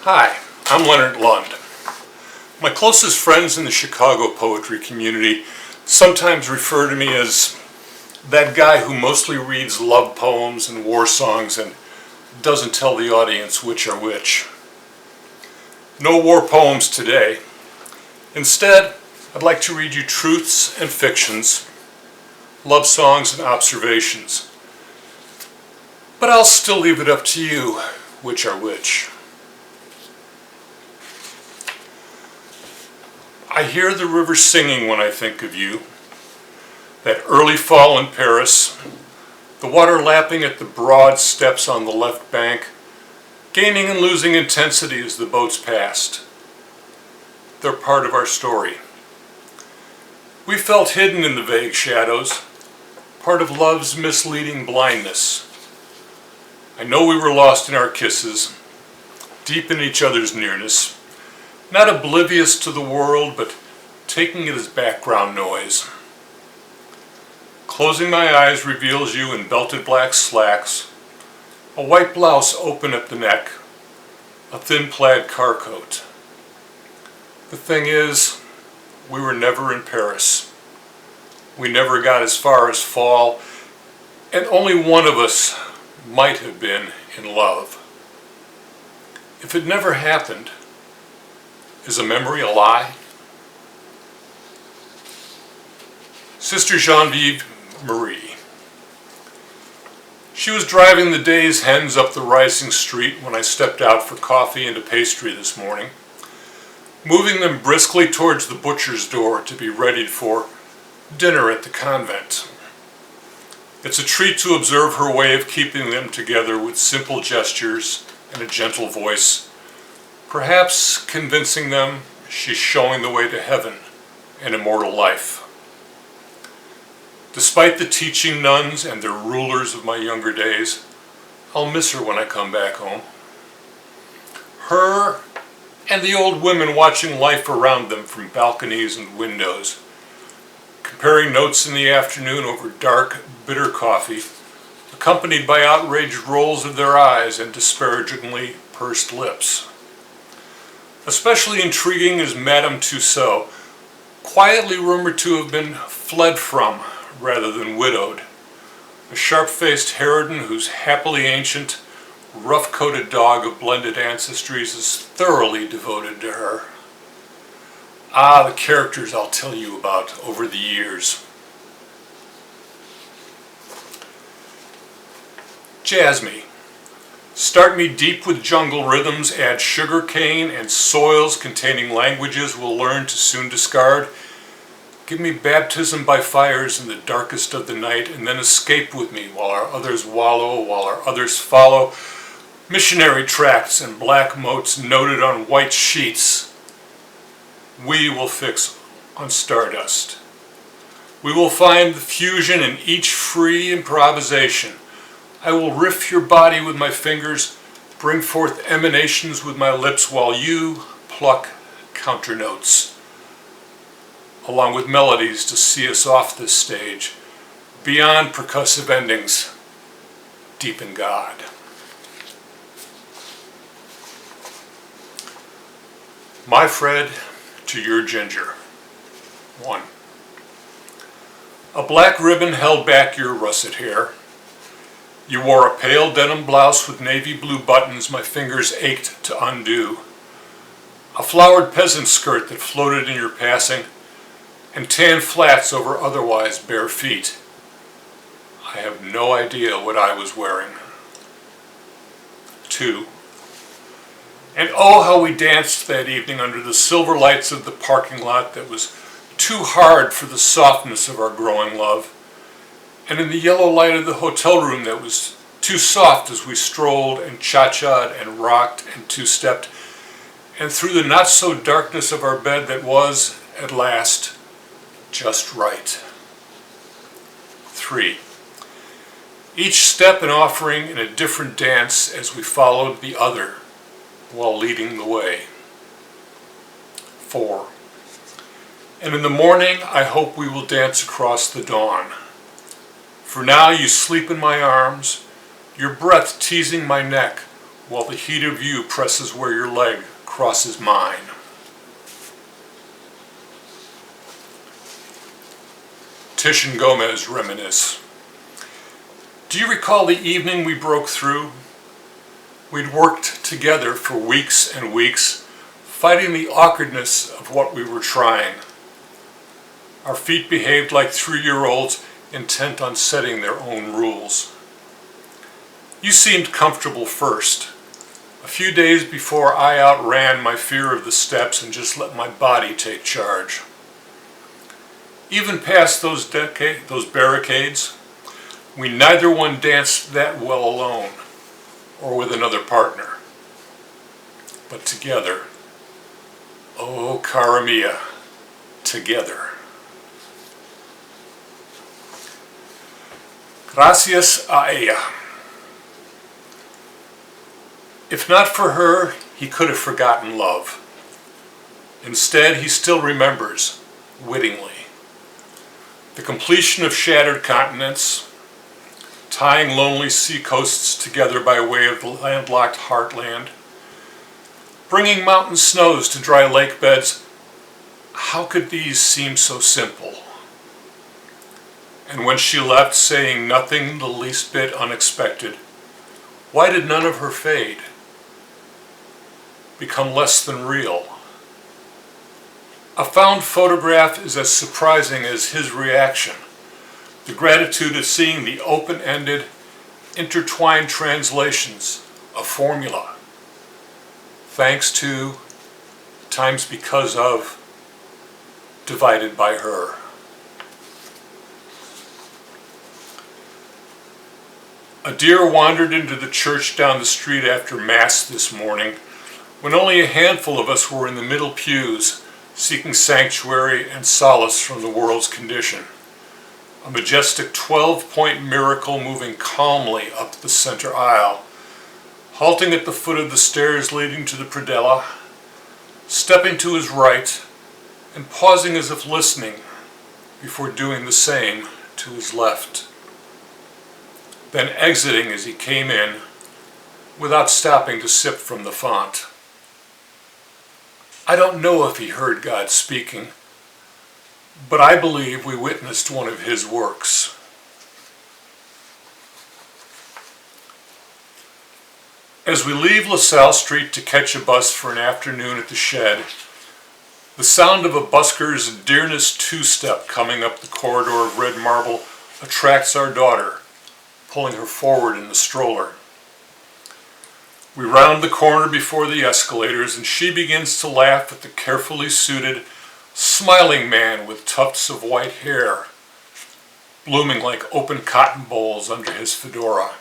Hi, I'm Lennart Lundh. My closest friends in the Chicago poetry community sometimes refer to me as that guy who mostly reads love poems and war songs and doesn't tell the audience which are which. No war poems today. Instead, I'd like to read you truths and fictions, love songs and observations. But I'll still leave it up to you which are which. I hear the river singing when I think of you. That early fall in Paris, the water lapping at the broad steps on the left bank, gaining and losing intensity as the boats passed. They're part of our story. We felt hidden in the vague shadows, part of love's misleading blindness. I know we were lost in our kisses, deep in each other's nearness, not oblivious to the world, but taking it as background noise. Closing my eyes reveals you in belted black slacks, a white blouse open at the neck, a thin plaid car coat. The thing is, we were never in Paris. We never got as far as fall, and only one of us might have been in love. If it never happened, is a memory a lie? Sister Genevieve Marie. She was driving the day's hens up the rising street when I stepped out for coffee and a pastry this morning, moving them briskly towards the butcher's door to be readied for dinner at the convent. It's a treat to observe her way of keeping them together with simple gestures and a gentle voice, perhaps convincing them she's showing the way to heaven and immortal life. Despite the teaching nuns and their rulers of my younger days, I'll miss her when I come back home. Her and the old women watching life around them from balconies and windows, comparing notes in the afternoon over dark, bitter coffee, accompanied by outraged rolls of their eyes and disparagingly pursed lips. Especially intriguing is Madame Tussaud, quietly rumored to have been fled from rather than widowed, a sharp-faced harridan whose happily ancient, rough-coated dog of blended ancestries is thoroughly devoted to her. Ah, the characters I'll tell you about over the years. Jasmine. Start me deep with jungle rhythms, add sugar cane and soils containing languages we'll learn to soon discard. Give me baptism by fires in the darkest of the night, and then escape with me while our others wallow, while our others follow. Missionary tracts and black motes noted on white sheets. We will fix on stardust. We will find the fusion in each free improvisation. I will riff your body with my fingers, bring forth emanations with my lips while you pluck counter notes, along with melodies to see us off this stage, beyond percussive endings, deep in God. My Fred to your Ginger. 1. A black ribbon held back your russet hair. You wore a pale denim blouse with navy blue buttons my fingers ached to undo. A flowered peasant skirt that floated in your passing, and tan flats over otherwise bare feet. I have no idea what I was wearing. 2. And oh, how we danced that evening under the silver lights of the parking lot that was too hard for the softness of our growing love, and in the yellow light of the hotel room that was too soft as we strolled and cha-cha'd and rocked and two-stepped, and through the not-so-darkness of our bed that was, at last, just right. 3. Each step an offering in a different dance as we followed the other while leading the way. 4. And in the morning I hope we will dance across the dawn. For now you sleep in my arms, your breath teasing my neck, while the heat of you presses where your leg crosses mine. Tish and Gomez reminisce. Do you recall the evening we broke through? We'd worked together for weeks and weeks, fighting the awkwardness of what we were trying. Our feet behaved like 3-year-olds intent on setting their own rules. You seemed comfortable first, a few days before I outran my fear of the steps and just let my body take charge. Even past those barricades, we neither one danced that well alone or with another partner, but together. Oh, cara mia, together. Gracias a ella. If not for her, he could have forgotten love. Instead, he still remembers, wittingly, the completion of shattered continents, tying lonely seacoasts together by way of the landlocked heartland, bringing mountain snows to dry lake beds. How could these seem so simple? And when she left, saying nothing the least bit unexpected, why did none of her fade, become less than real? A found photograph is as surprising as his reaction. The gratitude of seeing the open-ended, intertwined translations of formula. Thanks to, times because of, divided by her. A deer wandered into the church down the street after Mass this morning, when only a handful of us were in the middle pews, seeking sanctuary and solace from the world's condition. A majestic 12-point miracle moving calmly up the center aisle, halting at the foot of the stairs leading to the predella, stepping to his right, and pausing as if listening before doing the same to his left. Then exiting as he came in, without stopping to sip from the font. I don't know if he heard God speaking, but I believe we witnessed one of his works. As we leave LaSalle Street to catch a bus for an afternoon at the shed, the sound of a busker's dearness two-step coming up the corridor of red marble attracts our daughter, pulling her forward in the stroller. We round the corner before the escalators, and she begins to laugh at the carefully suited, smiling man with tufts of white hair, blooming like open cotton bowls under his fedora.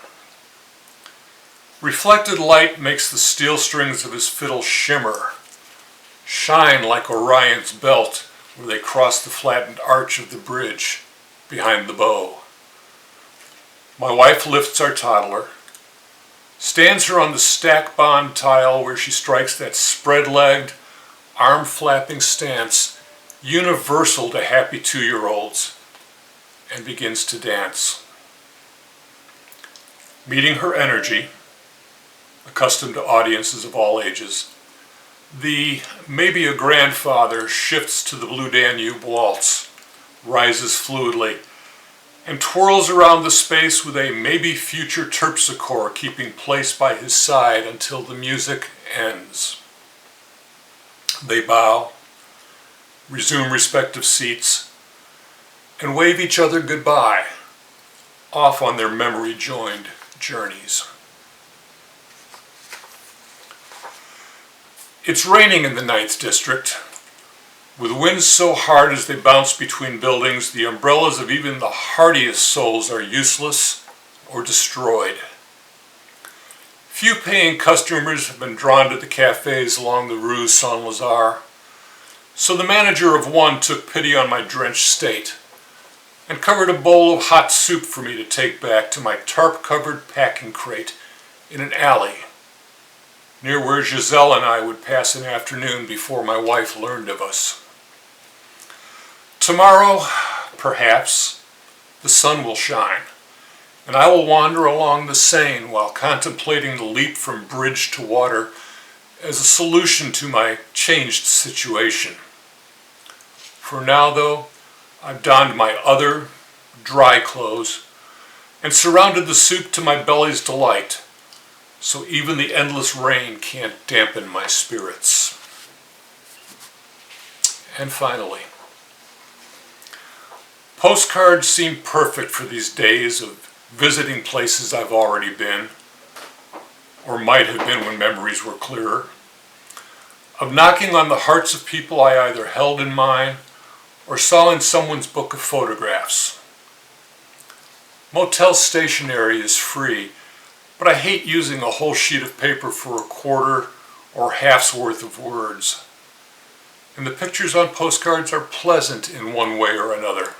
Reflected light makes the steel strings of his fiddle shimmer, shine like Orion's belt where they cross the flattened arch of the bridge behind the bow. My wife lifts our toddler, stands her on the stack bond tile where she strikes that spread-legged, arm-flapping stance universal to happy 2-year-olds, and begins to dance. Meeting her energy, accustomed to audiences of all ages, the maybe a grandfather shifts to the Blue Danube waltz, rises fluidly, and twirls around the space with a maybe future terpsichore keeping place by his side until the music ends. They bow, resume respective seats, and wave each other goodbye, off on their memory-joined journeys. It's raining in the 9th District. With winds so hard as they bounce between buildings, the umbrellas of even the hardiest souls are useless or destroyed. Few paying customers have been drawn to the cafes along the Rue Saint-Lazare, so the manager of one took pity on my drenched state and covered a bowl of hot soup for me to take back to my tarp-covered packing crate in an alley near where Giselle and I would pass an afternoon before my wife learned of us. Tomorrow, perhaps, the sun will shine, and I will wander along the Seine while contemplating the leap from bridge to water as a solution to my changed situation. For now, though, I've donned my other dry clothes and surrounded the soup to my belly's delight, so even the endless rain can't dampen my spirits. And finally, postcards seem perfect for these days of visiting places I've already been, or might have been when memories were clearer, of knocking on the hearts of people I either held in mine or saw in someone's book of photographs. Motel stationery is free, but I hate using a whole sheet of paper for a quarter or half's worth of words. And the pictures on postcards are pleasant in one way or another.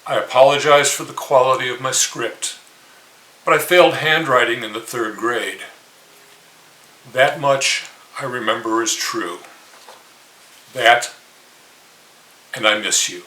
I apologize for the quality of my script, but I failed handwriting in the 3rd grade. That much I remember is true. That, and I miss you.